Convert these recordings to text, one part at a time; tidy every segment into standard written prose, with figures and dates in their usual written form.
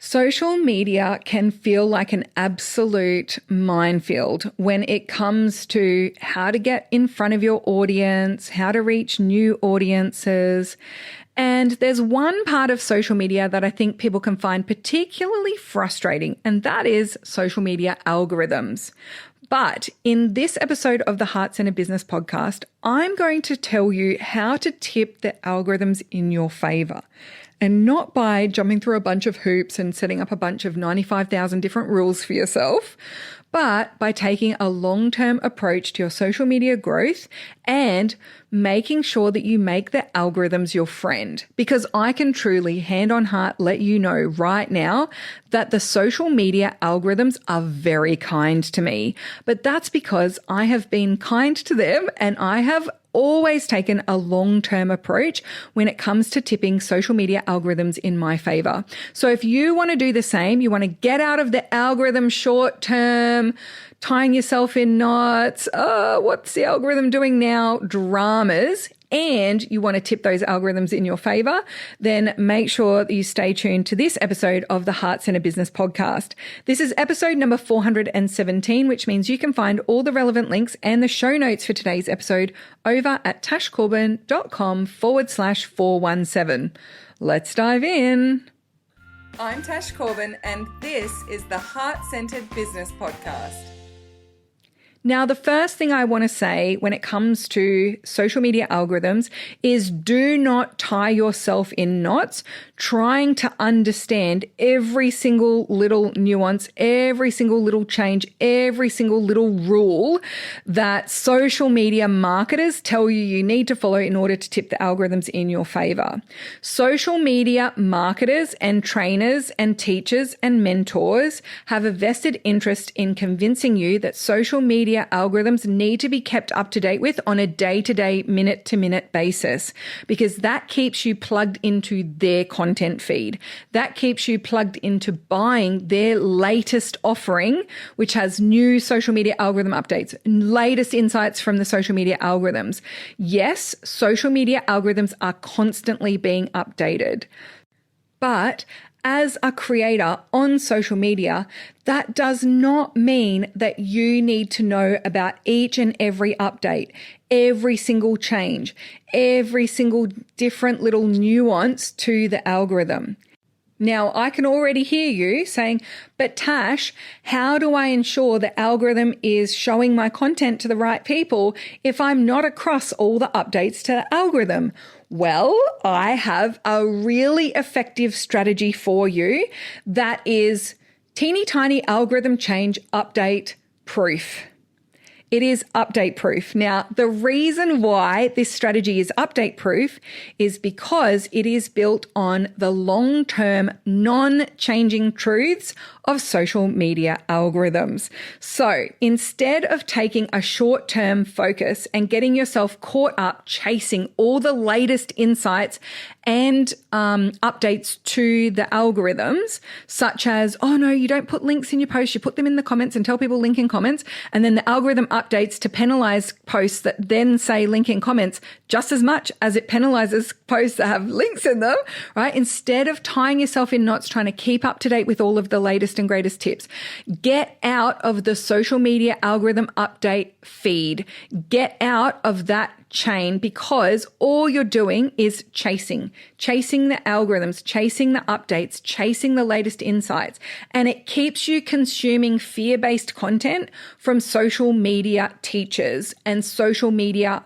Social media can feel like an absolute minefield when it comes to how to get in front of your audience, how to reach new audiences. And there's one part of social media that I think people can find particularly frustrating, and that is social media algorithms. But in this episode of the Heart Centered Business Podcast, I'm going to tell you how to tip the algorithms in your favor. And not by jumping through a bunch of hoops and setting up a bunch of 95,000 different rules for yourself, but by taking a long-term approach to your social media growth and making sure that you make the algorithms your friend. Because I can truly, hand on heart, let you know right now that the social media algorithms are very kind to me. But that's because I have been kind to them and I have always taken a long-term approach when it comes to tipping social media algorithms in my favor. So if you want to do the same, you want to get out of the algorithm short-term, tying yourself in knots, what's the algorithm doing now, dramas, and you want to tip those algorithms in your favor, then make sure that you stay tuned to this episode of the Heart Centered Business Podcast. This is episode number 417, which means you can find all the relevant links and the show notes for today's episode over at tashcorbin.com/417. Let's dive in. I'm Tash Corbin, and this is the Heart Centered Business Podcast. Now, the first thing I want to say when it comes to social media algorithms is do not tie yourself in knots trying to understand every single little nuance, every single little change, every single little rule that social media marketers tell you need to follow in order to tip the algorithms in your favor. Social media marketers and trainers and teachers and mentors have a vested interest in convincing you that social media algorithms need to be kept up to date with on a day-to-day, minute-to-minute basis, because that keeps you plugged into their content feed. That keeps you plugged into buying their latest offering, which has new social media algorithm updates, latest insights from the social media algorithms. Yes, social media algorithms are constantly being updated, but as a creator on social media, that does not mean that you need to know about each and every update, every single change, every single different little nuance to the algorithm. Now, I can already hear you saying, but Tash, how do I ensure the algorithm is showing my content to the right people if I'm not across all the updates to the algorithm? Well, I have a really effective strategy for you that is teeny tiny algorithm change update proof. It is update proof. Now, the reason why this strategy is update proof is because it is built on the long-term, non-changing truths of social media algorithms. So instead of taking a short-term focus and getting yourself caught up chasing all the latest insights and updates to the algorithms, such as, oh no, you don't put links in your posts, you put them in the comments and tell people link in comments, and then the algorithm updates to penalize posts that then say link in comments just as much as it penalizes posts that have links in them, right? Instead of tying yourself in knots trying to keep up to date with all of the latest and greatest tips, get out of the social media algorithm update feed. Get out of that chain, because all you're doing is chasing the algorithms, chasing the updates, chasing the latest insights. And it keeps you consuming fear-based content from social media teachers and social media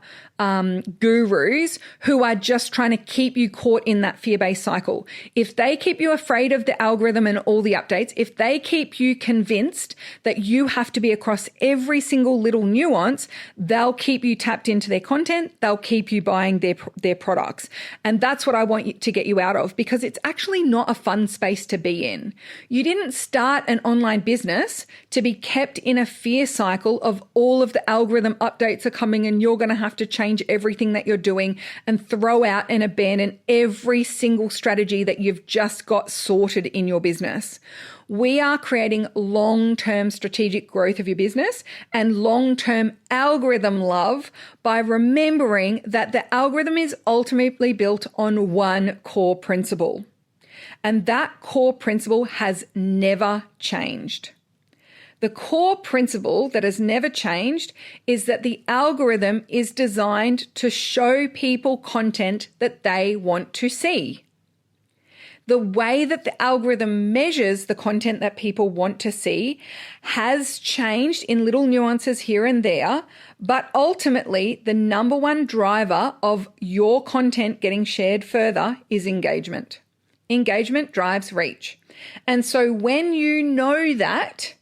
gurus who are just trying to keep you caught in that fear-based cycle. If they keep you afraid of the algorithm and all the updates, if they keep you convinced that you have to be across every single little nuance, they'll keep you tapped into their content. They'll keep you buying their products. And that's what I want you to get you out of, because it's actually not a fun space to be in. You didn't start an online business to be kept in a fear cycle of all of the algorithm updates are coming and you're going to have to change everything that you're doing and throw out and abandon every single strategy that you've just got sorted in your business. We are creating long-term strategic growth of your business and long-term algorithm love by remembering that the algorithm is ultimately built on one core principle. And that core principle has never changed. The core principle that has never changed is that the algorithm is designed to show people content that they want to see. The way that the algorithm measures the content that people want to see has changed in little nuances here and there, but ultimately the number one driver of your content getting shared further is engagement. Engagement drives reach. And so when you know that,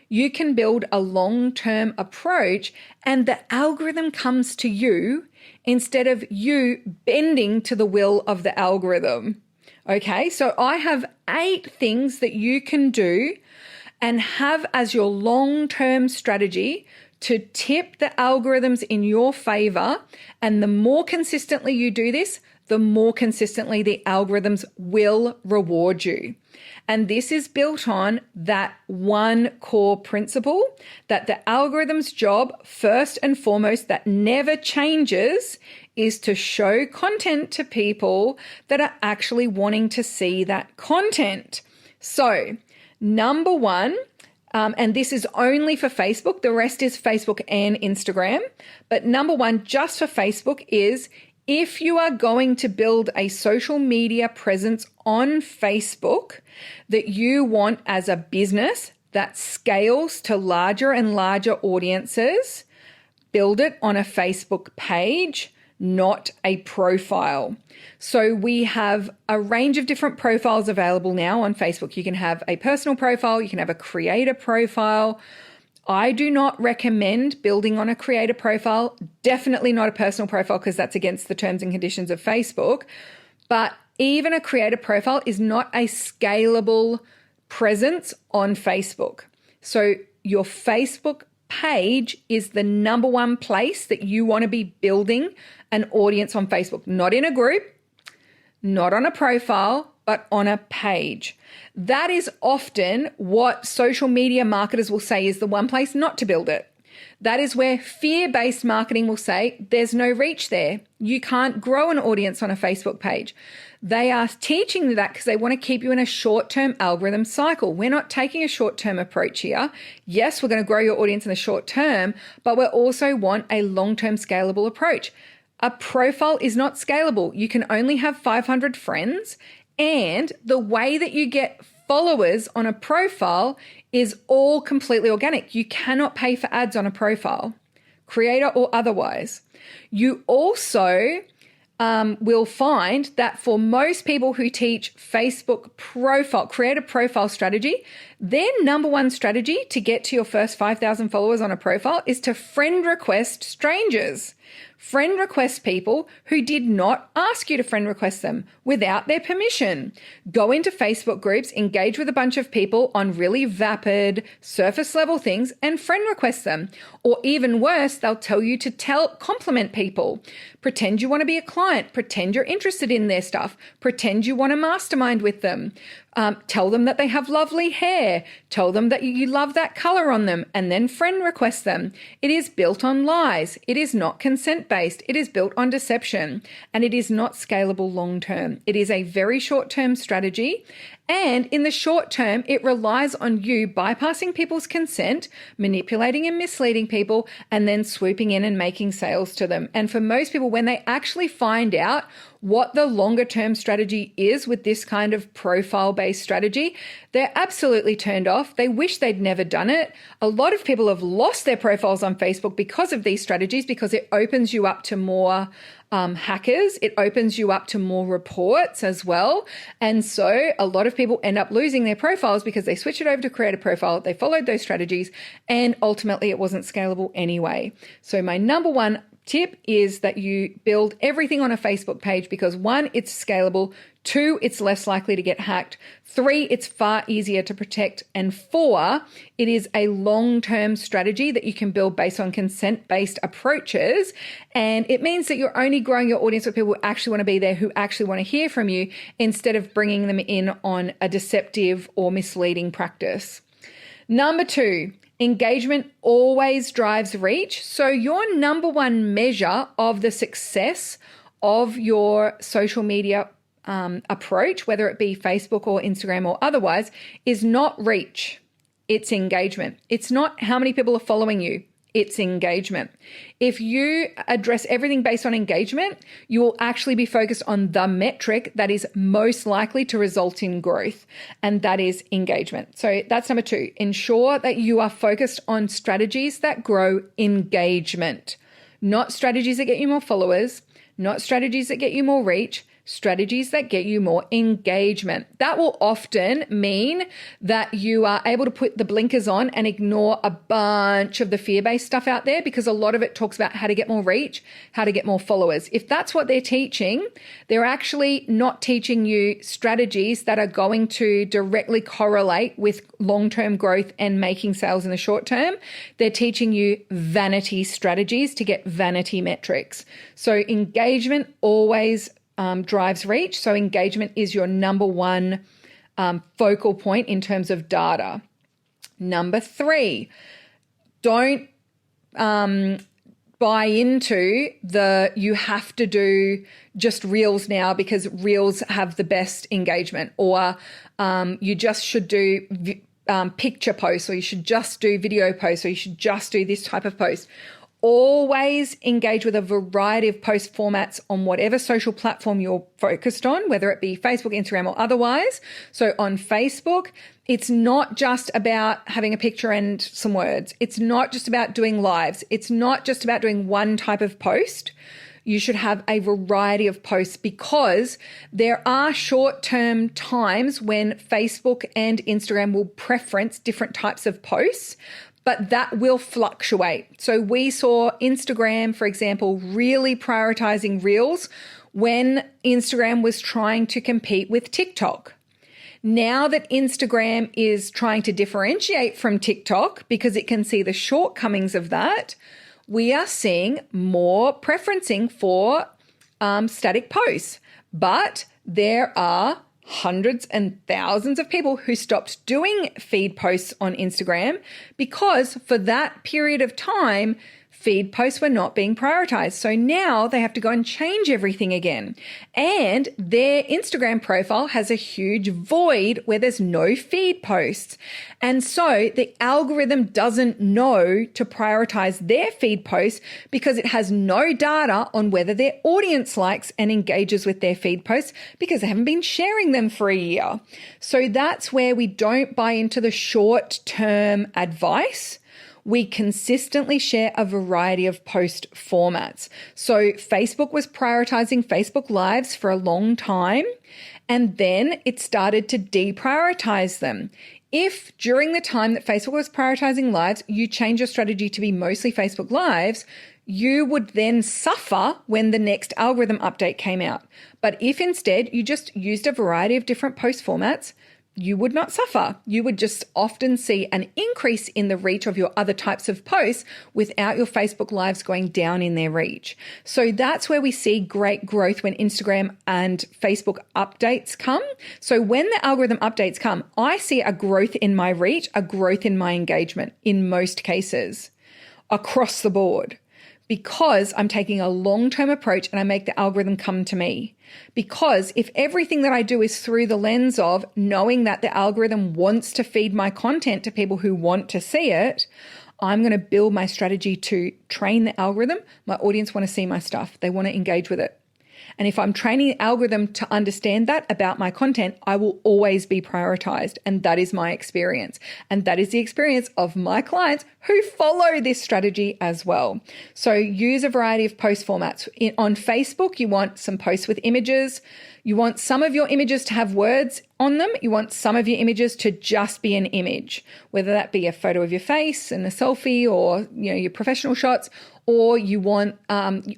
you can build a long-term approach and the algorithm comes to you instead of you bending to the will of the algorithm. Okay, so I have 8 things that you can do and have as your long-term strategy to tip the algorithms in your favor. And the more consistently you do this, the more consistently the algorithms will reward you. And this is built on that one core principle that the algorithm's job, first and foremost, that never changes, is to show content to people that are actually wanting to see that content. So, number one, and this is only for Facebook, the rest is Facebook and Instagram, but number one, just for Facebook, is if you are going to build a social media presence on Facebook that you want as a business that scales to larger and larger audiences, build it on a Facebook page, not a profile. So we have a range of different profiles available now on Facebook. You can have a personal profile, you can have a creator profile. I do not recommend building on a creator profile, definitely not a personal profile because that's against the terms and conditions of Facebook. But even a creator profile is not a scalable presence on Facebook. So your Facebook page is the number one place that you want to be building an audience on Facebook, not in a group, not on a profile, but on a page. That is often what social media marketers will say is the one place not to build it. That is where fear-based marketing will say there's no reach there. You can't grow an audience on a Facebook page. They are teaching you that because they want to keep you in a short-term algorithm cycle. We're not taking a short-term approach here. Yes, we're going to grow your audience in the short term, but we also want a long-term scalable approach. A profile is not scalable. You can only have 500 friends, and the way that you get followers on a profile is all completely organic. You cannot pay for ads on a profile, creator or otherwise. You also will find that for most people who teach Facebook profile, creator profile strategy, their number one strategy to get to your first 5,000 followers on a profile is to friend request strangers. Friend request people who did not ask you to friend request them without their permission. Go into Facebook groups, engage with a bunch of people on really vapid, surface level things and friend request them. Or even worse, they'll tell you to compliment people. Pretend you want to be a client. Pretend you're interested in their stuff. Pretend you want to mastermind with them. Tell them that they have lovely hair. Tell them that you love that color on them and then friend request them. It is built on lies. It is not consent-based. It is built on deception and it is not scalable long-term. It is a very short-term strategy. And in the short term, it relies on you bypassing people's consent, manipulating and misleading people, and then swooping in and making sales to them. And for most people, when they actually find out what the longer term strategy is with this kind of profile-based strategy, they're absolutely turned off. They wish they'd never done it. A lot of people have lost their profiles on Facebook because of these strategies, because it opens you up to more hackers. It opens you up to more reports as well. And so a lot of people end up losing their profiles because they switch it over to create a profile. They followed those strategies and ultimately it wasn't scalable anyway. So my number one tip is that you build everything on a Facebook page because 1, it's scalable. 2, it's less likely to get hacked. 3, it's far easier to protect. And 4, it is a long-term strategy that you can build based on consent-based approaches. And it means that you're only growing your audience with people who actually want to be there, who actually want to hear from you, instead of bringing them in on a deceptive or misleading practice. Number 2, engagement always drives reach. So your number one measure of the success of your social media approach, whether it be Facebook or Instagram or otherwise, is not reach. It's engagement. It's not how many people are following you. It's engagement. If you address everything based on engagement, you will actually be focused on the metric that is most likely to result in growth, and that is engagement. So that's number 2. Ensure that you are focused on strategies that grow engagement, not strategies that get you more followers, not strategies that get you more reach, strategies that get you more engagement. That will often mean that you are able to put the blinkers on and ignore a bunch of the fear-based stuff out there, because a lot of it talks about how to get more reach, how to get more followers. If that's what they're teaching, they're actually not teaching you strategies that are going to directly correlate with long-term growth and making sales in the short term. They're teaching you vanity strategies to get vanity metrics. So engagement always drives reach. So engagement is your number 1 focal point in terms of data. Number 3, don't buy into you have to do just reels now because reels have the best engagement, or you just should do picture posts, or you should just do video posts, or you should just do this type of post. Always engage with a variety of post formats on whatever social platform you're focused on, whether it be Facebook, Instagram, or otherwise. So on Facebook, it's not just about having a picture and some words. It's not just about doing lives. It's not just about doing one type of post. You should have a variety of posts, because there are short-term times when Facebook and Instagram will preference different types of posts, but that will fluctuate. So we saw Instagram, for example, really prioritizing Reels when Instagram was trying to compete with TikTok. Now that Instagram is trying to differentiate from TikTok because it can see the shortcomings of that, we are seeing more preferencing for static posts. But there are hundreds and thousands of people who stopped doing feed posts on Instagram because for that period of time, feed posts were not being prioritized. So now they have to go and change everything again. And their Instagram profile has a huge void where there's no feed posts. And so the algorithm doesn't know to prioritize their feed posts because it has no data on whether their audience likes and engages with their feed posts because they haven't been sharing them for a year. So that's where we don't buy into the short-term advice. We consistently share a variety of post formats. So Facebook was prioritizing Facebook Lives for a long time, and then it started to deprioritize them. If during the time that Facebook was prioritizing Lives, you change your strategy to be mostly Facebook Lives, you would then suffer when the next algorithm update came out. But if instead you just used a variety of different post formats, you would not suffer. You would just often see an increase in the reach of your other types of posts without your Facebook Lives going down in their reach. So that's where we see great growth when Instagram and Facebook updates come. So when the algorithm updates come, I see a growth in my reach, a growth in my engagement in most cases across the board, because I'm taking a long-term approach and I make the algorithm come to me. Because if everything that I do is through the lens of knowing that the algorithm wants to feed my content to people who want to see it, I'm going to build my strategy to train the algorithm. My audience want to see my stuff. They want to engage with it. And if I'm training the algorithm to understand that about my content, I will always be prioritized. And that is my experience. And that is the experience of my clients who follow this strategy as well. So use a variety of post formats. On Facebook, you want some posts with images. You want some of your images to have words on them. You want some of your images to just be an image, whether that be a photo of your face and a selfie, or your professional shots, or you want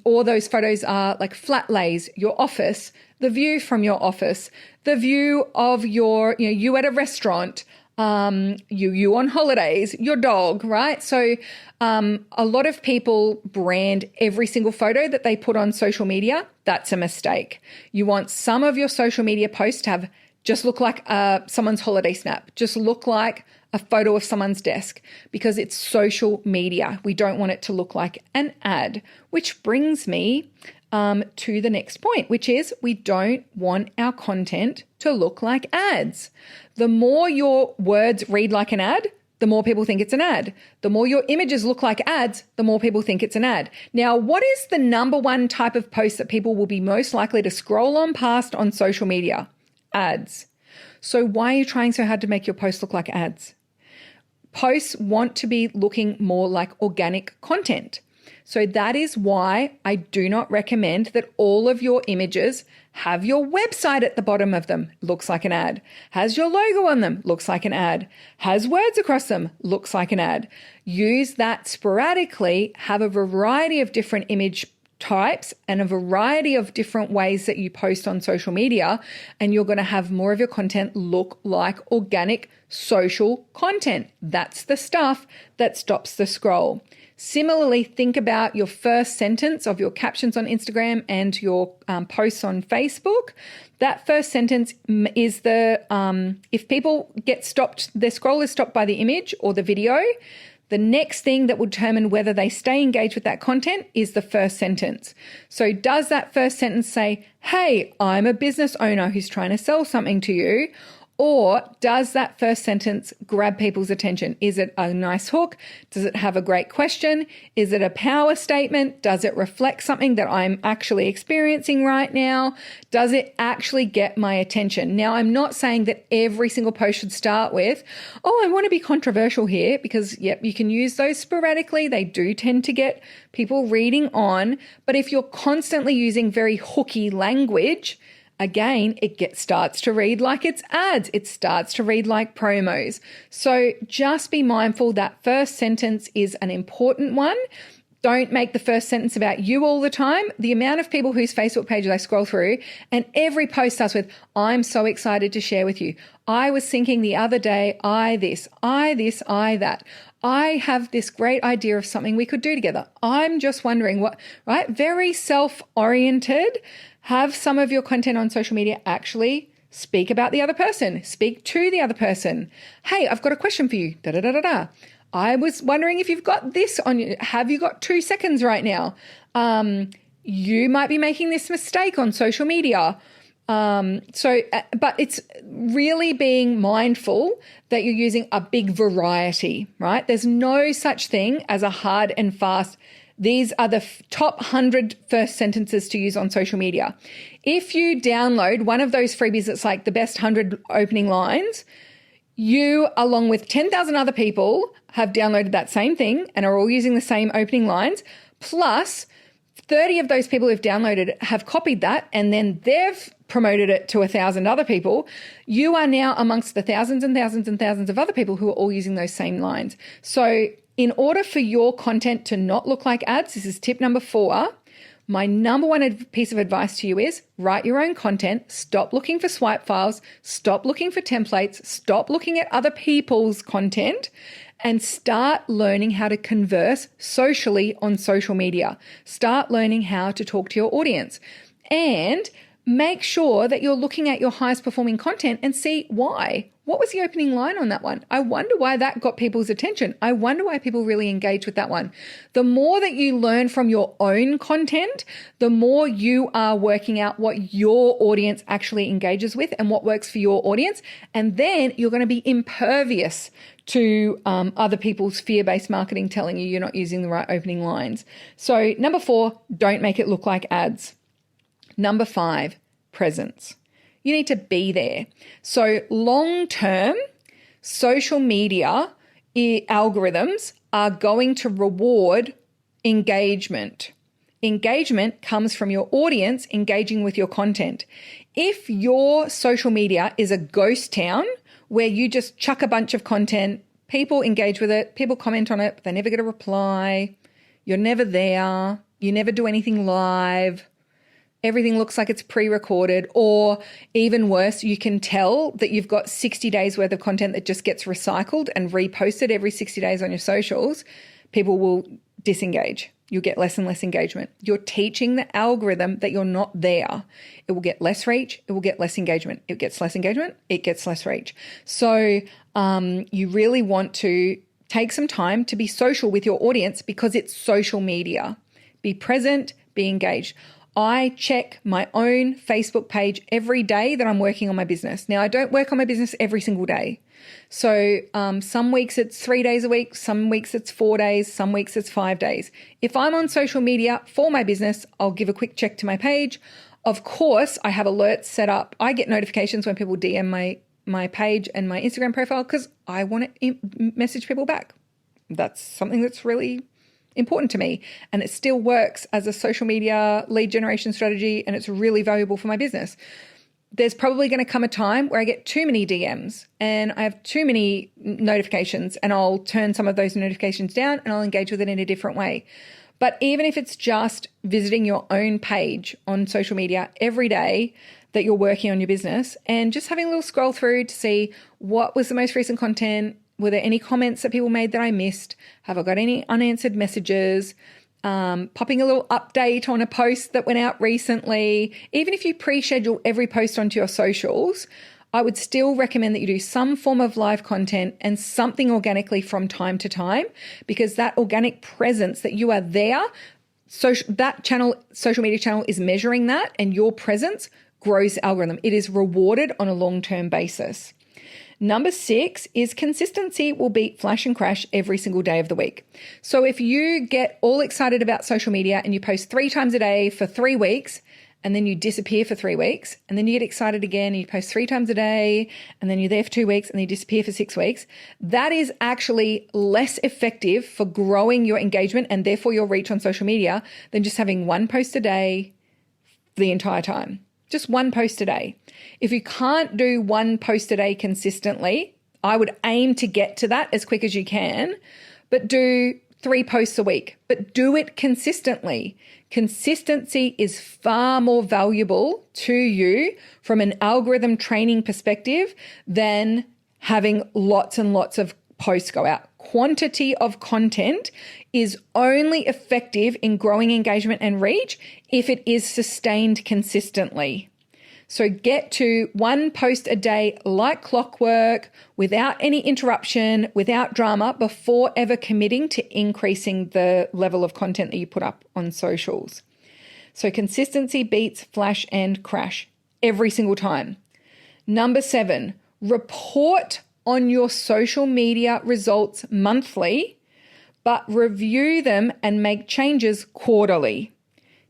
all those photos are like flat lays, your office, the view from your office, the view of your you at a restaurant, you on holidays, your dog, right? So a lot of people brand every single photo that they put on social media. That's a mistake. You want some of your social media posts to have just look like someone's holiday snap, just look like a photo of someone's desk, because it's social media. We don't want it to look like an ad, which brings me to the next point, which is we don't want our content to look like ads. The more your words read like an ad, the more people think it's an ad. The more your images look like ads, the more people think it's an ad. Now, what is the number one type of post that people will be most likely to scroll on past on social media? Ads. So why are you trying so hard to make your posts look like ads? Posts want to be looking more like organic content. So that is why I do not recommend that all of your images have your website at the bottom of them. Looks like an ad. Has your logo on them. Looks like an ad. Has words across them. Looks like an ad. Use that sporadically. Have a variety of different image types and a variety of different ways that you post on social media, and you're going to have more of your content look like organic social content. That's the stuff that stops the scroll. Similarly, think about your first sentence of your captions on Instagram and your posts on Facebook. That first sentence is if people get stopped, their scroll is stopped by the image or the video, the next thing that will determine whether they stay engaged with that content is the first sentence. So does that first sentence say, hey, I'm a business owner who's trying to sell something to you? Or does that first sentence grab people's attention? Is it a nice hook? Does it have a great question? Is it a power statement? Does it reflect something that I'm actually experiencing right now? Does it actually get my attention? Now, I'm not saying that every single post should start with, oh, I want to be controversial here, because, yep, you can use those sporadically. They do tend to get people reading on. But if you're constantly using very hooky language, again, it starts to read like it's ads. It starts to read like promos. So just be mindful that first sentence is an important one. Don't make the first sentence about you all the time. The amount of people whose Facebook pages I scroll through, and every post starts with, I'm so excited to share with you. I was thinking the other day, I this, I that. I have this great idea of something we could do together. I'm just wondering what, right? Very self-oriented. Have some of your content on social media actually speak about the other person, speak to the other person. Hey, I've got a question for you. Da, da, da, da, da. I was wondering if you've got this on you. Have you got 2 seconds right now? You might be making this mistake on social media. But it's really being mindful that you're using a big variety, right? There's no such thing as a hard and fast. These are the top 100 first sentences to use on social media. If you download one of those freebies that's like the best 100 opening lines, you, along with 10,000 other people, have downloaded that same thing and are all using the same opening lines, plus 30 of those people who've downloaded it have copied that, and then they've promoted it to 1,000 other people. You are now amongst the thousands and thousands and thousands of other people who are all using those same lines. So in order for your content to not look like ads, this is tip number 4, my number one piece of advice to you is write your own content. Stop looking for swipe files. Stop looking for templates. Stop looking at other people's content, and start learning how to converse socially on social media. Start learning how to talk to your audience, and make sure that you're looking at your highest performing content and see why. What was the opening line on that one? I wonder why that got people's attention. I wonder why people really engage with that one. The more that you learn from your own content, the more you are working out what your audience actually engages with and what works for your audience. And then you're going to be impervious to other people's fear-based marketing telling you you're not using the right opening lines. So number 4, don't make it look like ads. Number 5, presence. You need to be there. So long-term, social media algorithms are going to reward engagement. Engagement comes from your audience engaging with your content. If your social media is a ghost town where you just chuck a bunch of content, people engage with it, people comment on it, but they never get a reply, you're never there, you never do anything live, everything looks like it's pre-recorded, or even worse, you can tell that you've got 60 days worth of content that just gets recycled and reposted every 60 days on your socials, people will disengage. You'll get less and less engagement. You're teaching the algorithm that you're not there. It will get less reach. It will get less engagement. It gets less engagement. It gets less reach. So you really want to take some time to be social with your audience because it's social media. Be present, be engaged. I check my own Facebook page every day that I'm working on my business. Now, I don't work on my business every single day. So some weeks it's 3 days a week, some weeks it's 4 days, some weeks it's 5 days. If I'm on social media for my business, I'll give a quick check to my page. Of course, I have alerts set up. I get notifications when people DM my page and my Instagram profile because I want to message people back. That's something that's really important to me, and it still works as a social media lead generation strategy, and it's really valuable for my business. There's probably going to come a time where I get too many DMs and I have too many notifications, and I'll turn some of those notifications down and I'll engage with it in a different way. But even if it's just visiting your own page on social media every day that you're working on your business and just having a little scroll through to see what was the most recent content, were there any comments that people made that I missed? Have I got any unanswered messages? Popping a little update on a post that went out recently. Even if you pre-schedule every post onto your socials, I would still recommend that you do some form of live content and something organically from time to time, because that organic presence that you are there, that channel, social media channel, is measuring that, and your presence grows the algorithm. It is rewarded on a long-term basis. Number 6 is consistency will beat flash and crash every single day of the week. So if you get all excited about social media and you post 3 times a day for 3 weeks, and then you disappear for 3 weeks, and then you get excited again and you post 3 times a day, and then you're there for 2 weeks, and then you disappear for 6 weeks, that is actually less effective for growing your engagement and therefore your reach on social media than just having 1 post a day the entire time. Just 1 post a day. If you can't do 1 post a day consistently, I would aim to get to that as quick as you can, but do 3 posts a week, but do it consistently. Consistency is far more valuable to you from an algorithm training perspective than having lots and lots of posts go out. Quantity of content is only effective in growing engagement and reach if it is sustained consistently. So get to 1 post a day like clockwork, without any interruption, without drama, before ever committing to increasing the level of content that you put up on socials. So consistency beats flash and crash every single time. Number 7, report on your social media results monthly, but review them and make changes quarterly.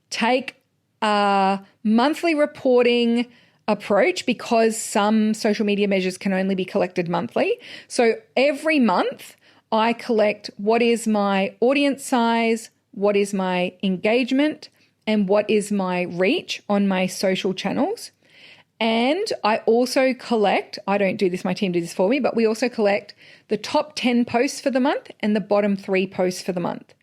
Take a monthly reporting approach because some social media measures can only be collected monthly. So every month I collect what is my audience size, what is my engagement, and what is my reach on my social channels. And I also collect, I don't do this, my team do this for me, but we also collect the top 10 posts for the month and the bottom 3 posts for the month.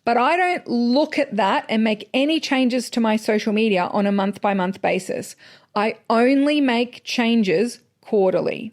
But I don't look at that and make any changes to my social media on a month-by-month basis. I only make changes quarterly.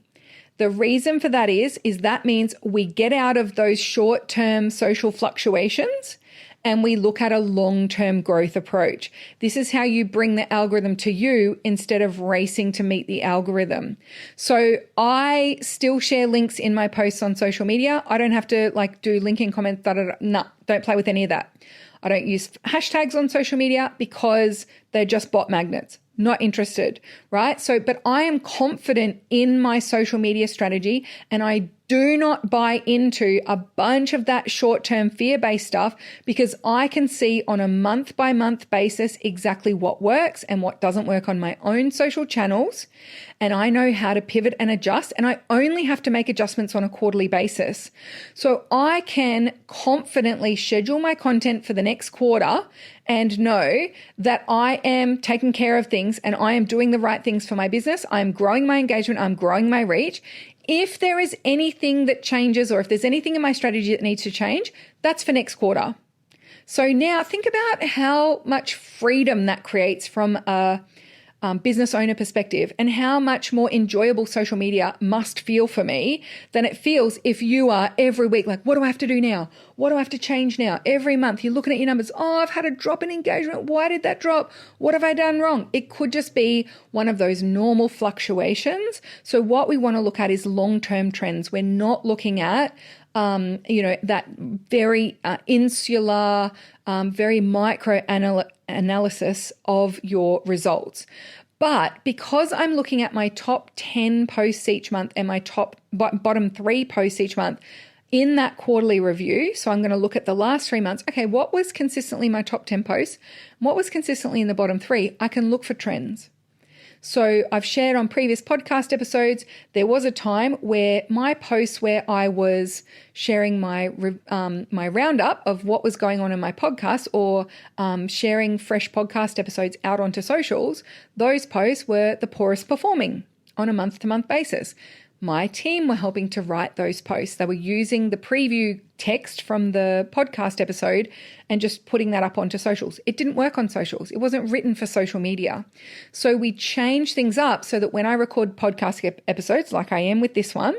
The reason for that is that means we get out of those short-term social fluctuations and we look at a long-term growth approach. This is how you bring the algorithm to you instead of racing to meet the algorithm. So I still share links in my posts on social media. I don't have to do linking comments. No, don't play with any of that. I don't use hashtags on social media because they're just bot magnets. Not interested, right? So, but I am confident in my social media strategy, and I do not buy into a bunch of that short-term fear-based stuff because I can see on a month-by-month basis exactly what works and what doesn't work on my own social channels. And I know how to pivot and adjust, and I only have to make adjustments on a quarterly basis. So I can confidently schedule my content for the next quarter and know that I am taking care of things and I am doing the right things for my business. I'm growing my engagement. I'm growing my reach. If there is anything that changes or if there's anything in my strategy that needs to change, that's for next quarter. So now think about how much freedom that creates from a business owner perspective and how much more enjoyable social media must feel for me than it feels if you are every week like, what do I have to do now? What do I have to change now? Every month you're looking at your numbers. Oh, I've had a drop in engagement. Why did that drop? What have I done wrong? It could just be one of those normal fluctuations. So what we want to look at is long-term trends. We're not looking at that very insular, very micro analysis of your results. But because I'm looking at my top 10 posts each month and my bottom 3 posts each month in that quarterly review, so I'm going to look at the last 3 months. Okay, what was consistently my top 10 posts? What was consistently in the bottom 3? I can look for trends. So I've shared on previous podcast episodes, there was a time where my posts where I was sharing my roundup of what was going on in my podcast, or sharing fresh podcast episodes out onto socials, those posts were the poorest performing on a month-to-month basis. My team were helping to write those posts. They were using the preview text from the podcast episode and just putting that up onto socials. It didn't work on socials. It wasn't written for social media. So we changed things up so that when I record podcast episodes, like I am with this one,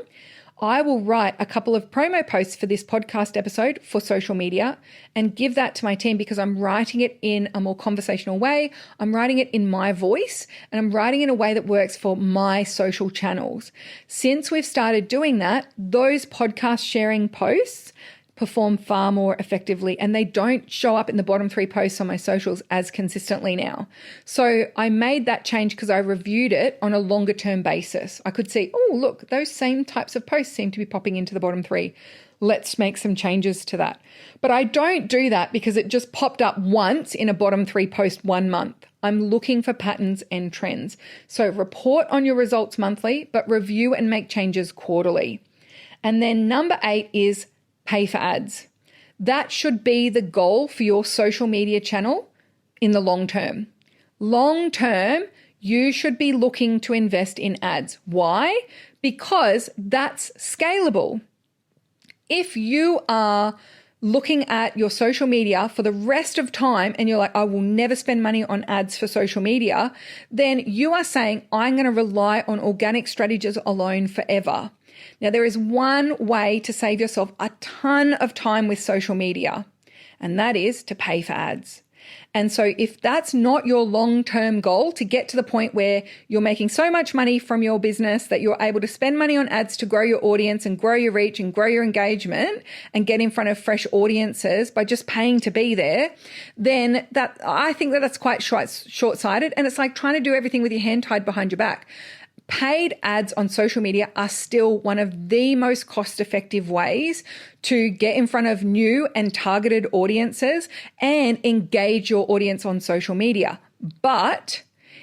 I will write a couple of promo posts for this podcast episode for social media and give that to my team, because I'm writing it in a more conversational way. I'm writing it in my voice, and I'm writing in a way that works for my social channels. Since we've started doing that, those podcast sharing posts perform far more effectively, and they don't show up in the bottom 3 posts on my socials as consistently now. So I made that change because I reviewed it on a longer term basis. I could see, oh, look, those same types of posts seem to be popping into the bottom 3. Let's make some changes to that. But I don't do that because it just popped up once in a bottom 3 post one month. I'm looking for patterns and trends. So report on your results monthly, but review and make changes quarterly. And then number 8 is pay for ads. That should be the goal for your social media channel in the long term. Long term, you should be looking to invest in ads. Why? Because that's scalable. If you are looking at your social media for the rest of time and you're like, I will never spend money on ads for social media, then you are saying, I'm going to rely on organic strategies alone forever. Now, there is one way to save yourself a ton of time with social media, and that is to pay for ads. And so if that's not your long-term goal, to get to the point where you're making so much money from your business that you're able to spend money on ads to grow your audience and grow your reach and grow your engagement and get in front of fresh audiences by just paying to be there, then I think that's quite short-sighted. And it's like trying to do everything with your hand tied behind your back. Paid ads on social media are still one of the most cost-effective ways to get in front of new and targeted audiences and engage your audience on social media. But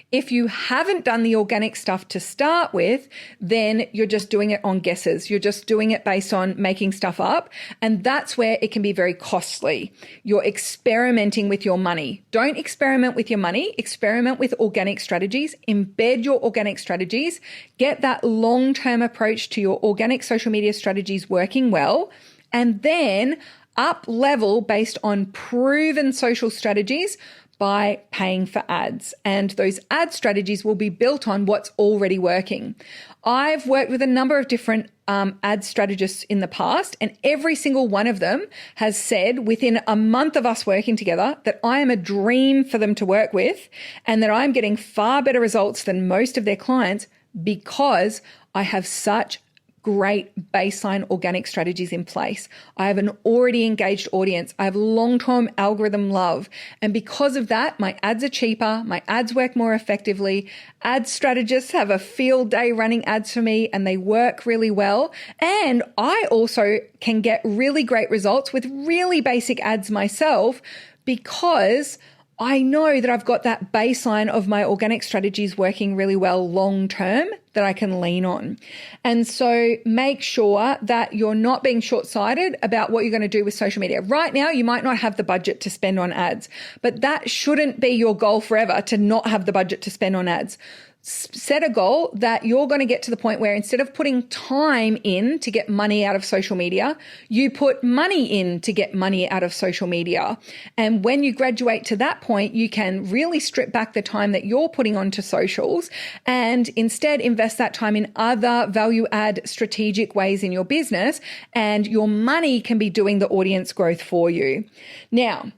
if you haven't done the organic stuff to start with, then you're just doing it on guesses. You're just doing it based on making stuff up. And that's where it can be very costly. You're experimenting with your money. Don't experiment with your money. Experiment with organic strategies. Embed your organic strategies. Get that long-term approach to your organic social media strategies working well. And then up level based on proven social strategies by paying for ads. And those ad strategies will be built on what's already working. I've worked with a number of different ad strategists in the past, and every single one of them has said within a month of us working together that I am a dream for them to work with and that I'm getting far better results than most of their clients because I have such great baseline organic strategies in place. I have an already engaged audience. I have long-term algorithm love. And because of that, my ads are cheaper. My ads work more effectively. Ad strategists have a field day running ads for me and they work really well. And I also can get really great results with really basic ads myself because I know that I've got that baseline of my organic strategies working really well long term that I can lean on. And so make sure that you're not being short-sighted about what you're going to do with social media. Right now, you might not have the budget to spend on ads, but that shouldn't be your goal forever, to not have the budget to spend on ads. Set a goal that you're going to get to the point where instead of putting time in to get money out of social media, you put money in to get money out of social media. And when you graduate to that point, you can really strip back the time that you're putting onto socials and instead invest that time in other value add strategic ways in your business, and your money can be doing the audience growth for you. Now,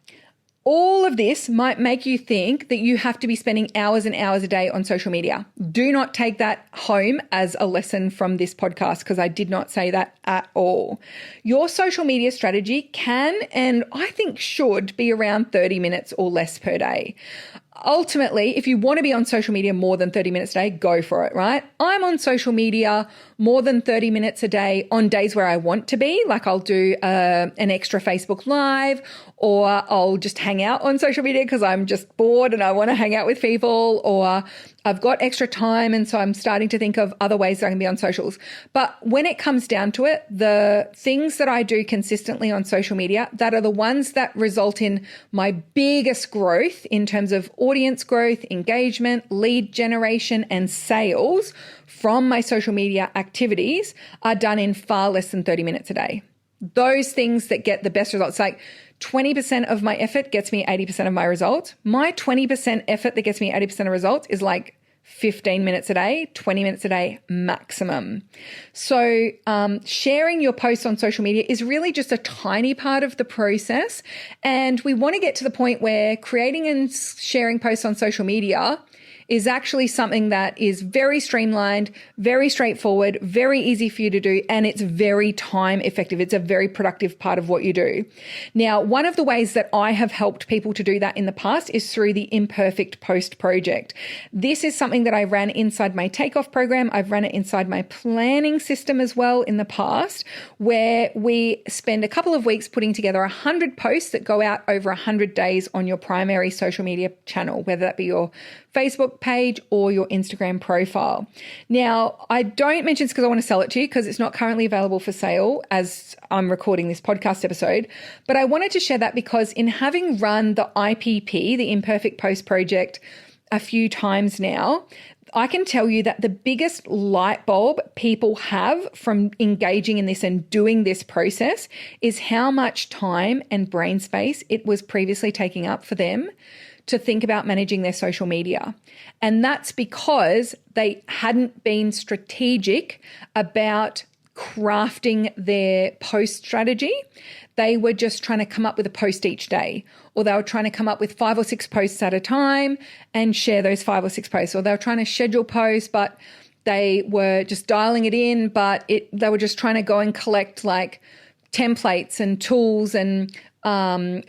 All of this might make you think that you have to be spending hours and hours a day on social media. Do not take that home as a lesson from this podcast, because I did not say that at all. Your social media strategy can, and I think should, be around 30 minutes or less per day. Ultimately, if you want to be on social media more than 30 minutes a day, go for it, right? I'm on social media more than 30 minutes a day on days where I want to be. Like I'll do an extra Facebook Live, or I'll just hang out on social media because I'm just bored and I want to hang out with people, or I've got extra time and so I'm starting to think of other ways that I can be on socials. But when it comes down to it, the things that I do consistently on social media, that are the ones that result in my biggest growth in terms of audience growth, engagement, lead generation, and sales from my social media activities, are done in far less than 30 minutes a day. Those things that get the best results, like 20% of my effort gets me 80% of my results. My 20% effort that gets me 80% of results is like 15 minutes a day, 20 minutes a day maximum. So sharing your posts on social media is really just a tiny part of the process. And we want to get to the point where creating and sharing posts on social media is actually something that is very streamlined, very straightforward, very easy for you to do, and it's very time effective. It's a very productive part of what you do. Now, one of the ways that I have helped people to do that in the past is through the Imperfect Post Project. This is something that I ran inside my takeoff program. I've run it inside my planning system as well in the past, where we spend a couple of weeks putting together 100 posts that go out over 100 days on your primary social media channel, whether that be your Facebook page or your Instagram profile. Now, I don't mention this because I want to sell it to you, because it's not currently available for sale as I'm recording this podcast episode, but I wanted to share that because in having run the IPP, the Imperfect Post Project, a few times now, I can tell you that the biggest light bulb people have from engaging in this and doing this process is how much time and brain space it was previously taking up for them to think about managing their social media. And that's because they hadn't been strategic about crafting their post strategy. They were just trying to come up with a post each day, or they were trying to come up with 5 or 6 posts at a time and share those 5 or 6 posts, or they were trying to schedule posts, but they were just dialing it in, but they were just trying to go and collect like templates and tools and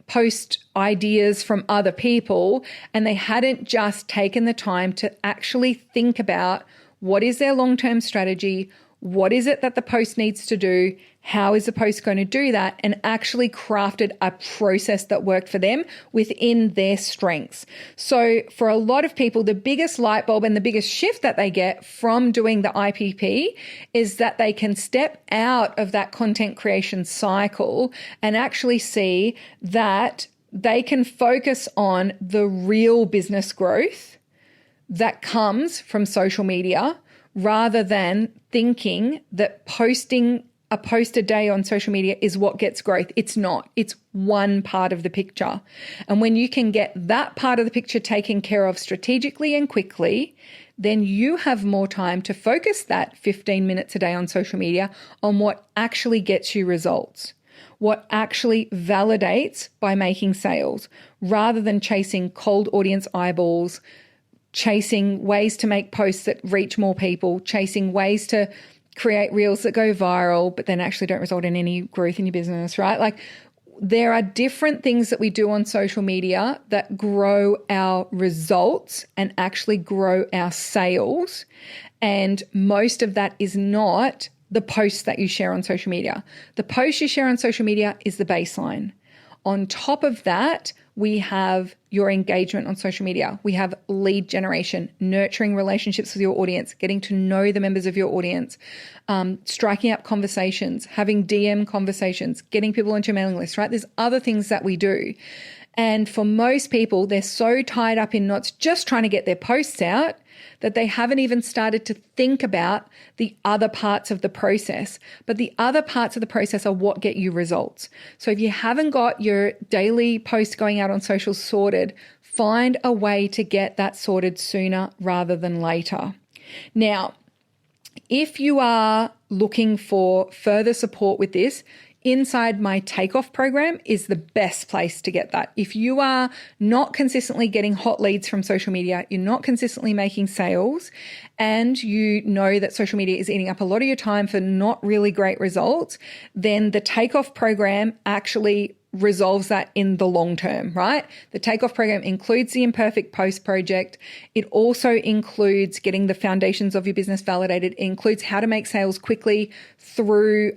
post ideas from other people, and they hadn't just taken the time to actually think about what is their long-term strategy, what is it that the post needs to do, how is the post going to do that, and actually crafted a process that worked for them within their strengths. So for a lot of people, the biggest light bulb and the biggest shift that they get from doing the IPP is that they can step out of that content creation cycle and actually see that they can focus on the real business growth that comes from social media, rather than thinking that posting a post a day on social media is what gets growth. It's not. It's one part of the picture. And when you can get that part of the picture taken care of strategically and quickly, then you have more time to focus that 15 minutes a day on social media on what actually gets you results, what actually validates by making sales, rather than chasing cold audience eyeballs, chasing ways to make posts that reach more people, chasing ways to create reels that go viral, but then actually don't result in any growth in your business, right? Like there are different things that we do on social media that grow our results and actually grow our sales. And most of that is not the posts that you share on social media. The posts you share on social media is the baseline. On top of that, we have your engagement on social media. We have lead generation, nurturing relationships with your audience, getting to know the members of your audience, striking up conversations, having DM conversations, getting people onto your mailing list, right? There's other things that we do. And for most people, they're so tied up in not just trying to get their posts out that they haven't even started to think about the other parts of the process. But the other parts of the process are what get you results. So if you haven't got your daily post going out on social sorted, find a way to get that sorted sooner rather than later. Now, if you are looking for further support with this, inside my takeoff program is the best place to get that. If you are not consistently getting hot leads from social media, you're not consistently making sales, and you know that social media is eating up a lot of your time for not really great results, then the takeoff program actually resolves that in the long term, right? The takeoff program includes the imperfect post project. It also includes getting the foundations of your business validated. It includes how to make sales quickly through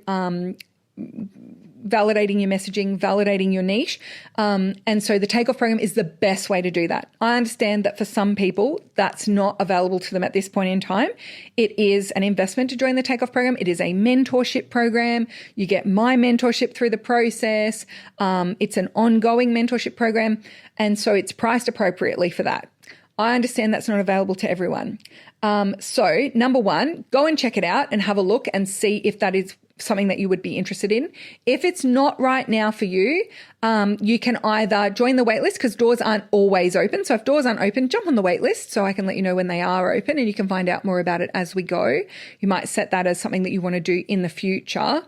validating your messaging, validating your niche. And so the takeoff program is the best way to do that. I understand that for some people, that's not available to them at this point in time. It is an investment to join the takeoff program. It is a mentorship program. You get my mentorship through the process. It's an ongoing mentorship program. And so it's priced appropriately for that. I understand that's not available to everyone. So number one, go and check it out and have a look and see if that is something that you would be interested in. If it's not right now for you, you can either join the waitlist, because doors aren't always open. So if doors aren't open, jump on the waitlist so I can let you know when they are open, and you can find out more about it as we go. You might set that as something that you want to do in the future.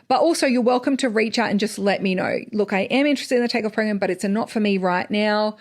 But also you're welcome to reach out and just let me know. Look, I am interested in the takeoff program, but it's a not for me right now.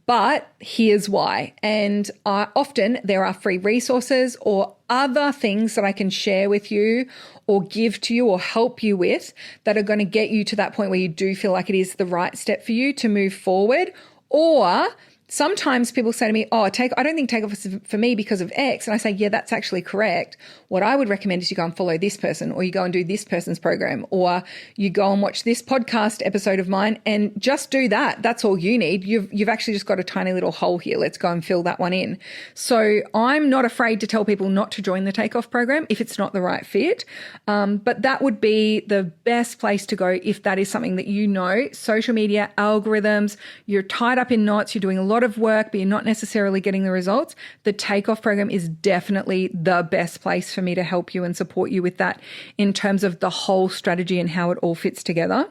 But here's why. And often there are free resources or other things that I can share with you or give to you or help you with that are going to get you to that point where you do feel like it is the right step for you to move forward. Or sometimes people say to me, I don't think takeoff is for me because of X. And I say, yeah, that's actually correct. What I would recommend is you go and follow this person, or you go and do this person's program, or you go and watch this podcast episode of mine and just do that. That's all you need. You've actually just got a tiny little hole here. Let's go and fill that one in. So I'm not afraid to tell people not to join the takeoff program if it's not the right fit. But that would be the best place to go if that is something that you know. Social media, algorithms, you're tied up in knots, you're doing a lot of work, but you're not necessarily getting the results. The takeoff program is definitely the best place for me to help you and support you with that in terms of the whole strategy and how it all fits together.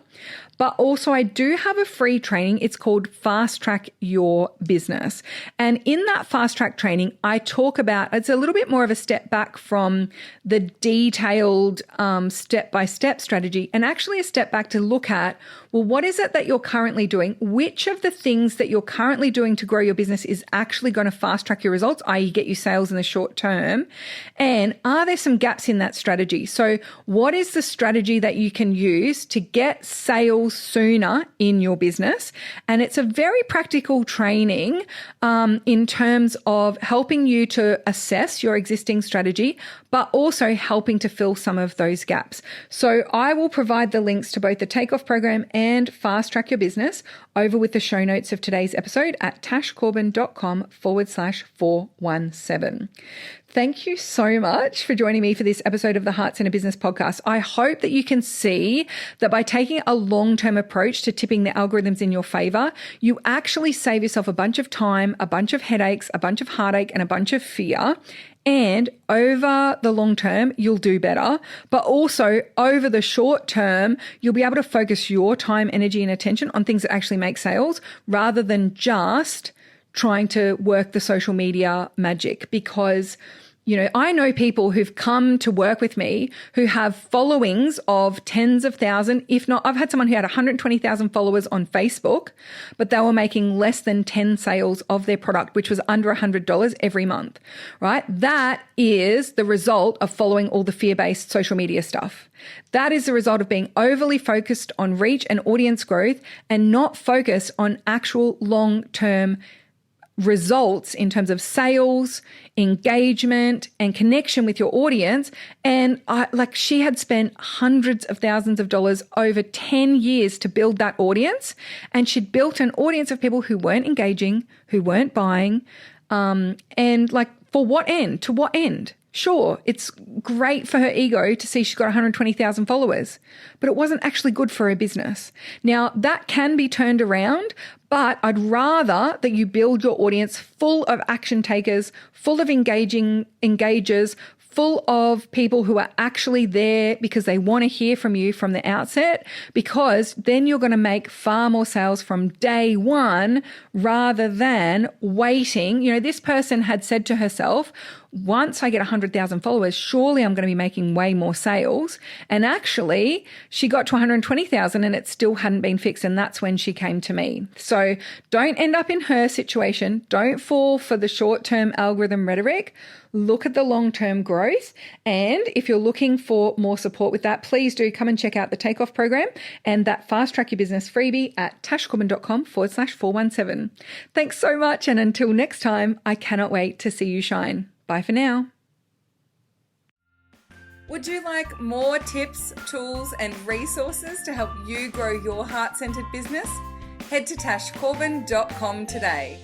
But also I do have a free training. It's called Fast Track Your Business. And in that fast track training, I talk about, it's a little bit more of a step back from the detailed step-by-step strategy, and actually a step back to look at, well, what is it that you're currently doing? Which of the things that you're currently doing to grow your business is actually going to fast track your results, i.e. get you sales in the short term? And are there some gaps in that strategy? So what is the strategy that you can use to get sales sooner in your business? And it's a very practical training in terms of helping you to assess your existing strategy, but also helping to fill some of those gaps. So I will provide the links to both the Takeoff program and Fast Track Your Business over with the show notes of today's episode at tashcorbin.com/417. Thank you so much for joining me for this episode of the Heart Centered Business Podcast. I hope that you can see that by taking a long-term approach to tipping the algorithms in your favor, you actually save yourself a bunch of time, a bunch of headaches, a bunch of heartache, and a bunch of fear. And over the long term, you'll do better. But also over the short term, you'll be able to focus your time, energy, and attention on things that actually make sales rather than just trying to work the social media magic. Because, you know, I know people who've come to work with me who have followings of tens of thousands, if not, I've had someone who had 120,000 followers on Facebook, but they were making less than 10 sales of their product, which was under $100 every month, right? That is the result of following all the fear-based social media stuff. That is the result of being overly focused on reach and audience growth and not focus on actual long-term results in terms of sales, engagement, and connection with your audience. And she had spent hundreds of thousands of dollars over 10 years to build that audience. And she'd built an audience of people who weren't engaging, who weren't buying. And for what end? To what end? Sure, it's great for her ego to see she's got 120,000 followers, but it wasn't actually good for her business. Now, that can be turned around, but I'd rather that you build your audience full of action takers, full of engagers, full of people who are actually there because they want to hear from you from the outset, because then you're going to make far more sales from day one rather than waiting. You know, this person had said to herself, once I get 100,000 followers, surely I'm going to be making way more sales. And actually, she got to 120,000 and it still hadn't been fixed. And that's when she came to me. So don't end up in her situation. Don't fall for the short-term algorithm rhetoric. Look at the long-term growth. And if you're looking for more support with that, please do come and check out the Takeoff program and that Fast Track Your Business freebie at tashcorbin.com/417. Thanks so much. And until next time, I cannot wait to see you shine. Bye for now. Would you like more tips, tools, and resources to help you grow your heart-centered business? Head to tashcorbin.com today.